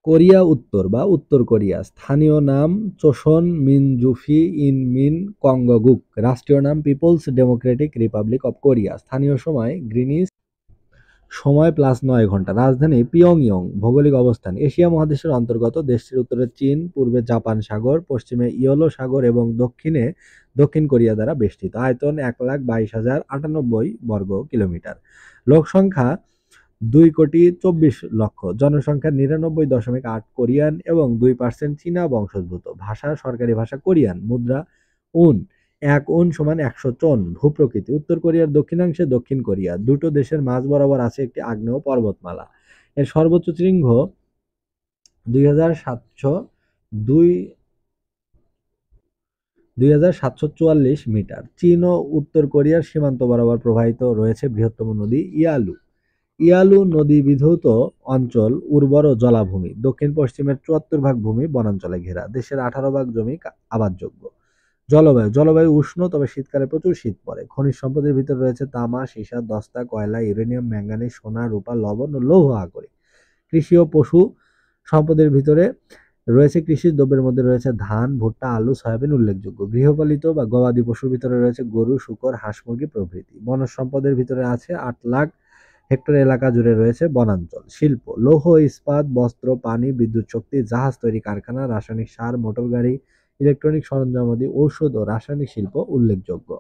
Korea উত্তর বা উত্তর কোরিয়া। স্থানীয় নাম চোসন মিনজুফি ইন মিন কঙ্গগুক। রাষ্ট্রীয় নাম People's Democratic Republic of Korea. স্থানীয় সময় গ্রিনিচ সময় +9 ঘন্টা। রাজধানী পিয়ংইয়ং। ভৌগোলিক অবস্থান এশিয়া মহাদেশের অন্তর্গত। দেশটির উত্তরে চীন, পূর্বে জাপান সাগর, পশ্চিমে ইয়েলো সাগর এবং দক্ষিণে দক্ষিণ কোরিয়া দ্বারা বেষ্টিত। আয়তন 1,22,098 বর্গ কিলোমিটার। লোক সংখ্যা 2,24,00,000। জনসংখ্যার 99.8 কোরিয়ান এবং 2% চীনা বংশোদ্ভূত। ভাষা সরকারি ভাষা কোরিয়ান। মুদ্রা উন। 1 উন সমান 100 চোন। ভূপ্রকৃতি উত্তর কোরিয়ার দক্ষিণাংশে দক্ষিণ কোরিয়া। দুটো দেশের মাঝ বরাবর আছে একটি আগ্নেয় পর্বতমালা। এর সর্বোচ্চ শৃঙ্গ 2,744 মিটার। চীন ও উত্তর কোরিয়ার সীমান্ত বরাবর প্রবাহিত রয়েছে বৃহত্তম নদী ইয়ালু। ইয়ালু নদী বিধৌত অঞ্চল উর্বর ও জলাভূমি। দক্ষিণ পশ্চিমের 74 ভাগ ভূমি বনাঞ্চলে ঘেরা। দেশের 18 ভাগ জমি আবাদযোগ্য। জলবায়ু উষ্ণ, তবে শীতকালে প্রচুর শীত পড়ে। খনিজ সম্পদের ভিতরে রয়েছে তামা, সীসা, দস্তা, কয়লা, ইউরেনিয়াম, ম্যাঙ্গানিজ, সোনা, রূপা, লবণ ও লৌহ আকরিক। কৃষি ও পশু সম্পদের ভিতরে রয়েছে কৃষি দ্রব্যের মধ্যে রয়েছে ধান, ভুট্টা, আলু, সয়াবিন উল্লেখযোগ্য। গৃহপালিত বা গবাদি পশুর ভিতরে রয়েছে গরু, শূকর, হাঁস, মুরগি প্রভৃতি। বনজ সম্পদের ভিতরে আছে 8 লাখ হেক্টর এলাকা জুড়ে রয়েছে বনাঞ্চল। শিল্প লৌহ, ইস্পাত, বস্ত্র, পানি, বিদ্যুৎ শক্তি, জাহাজ তৈরি কারখানা, রাসায়নিক সার, মোটর গাড়ি, ইলেকট্রনিক সরঞ্জামাদি, ঔষধ ও রাসায়নিক শিল্প উল্লেখযোগ্য।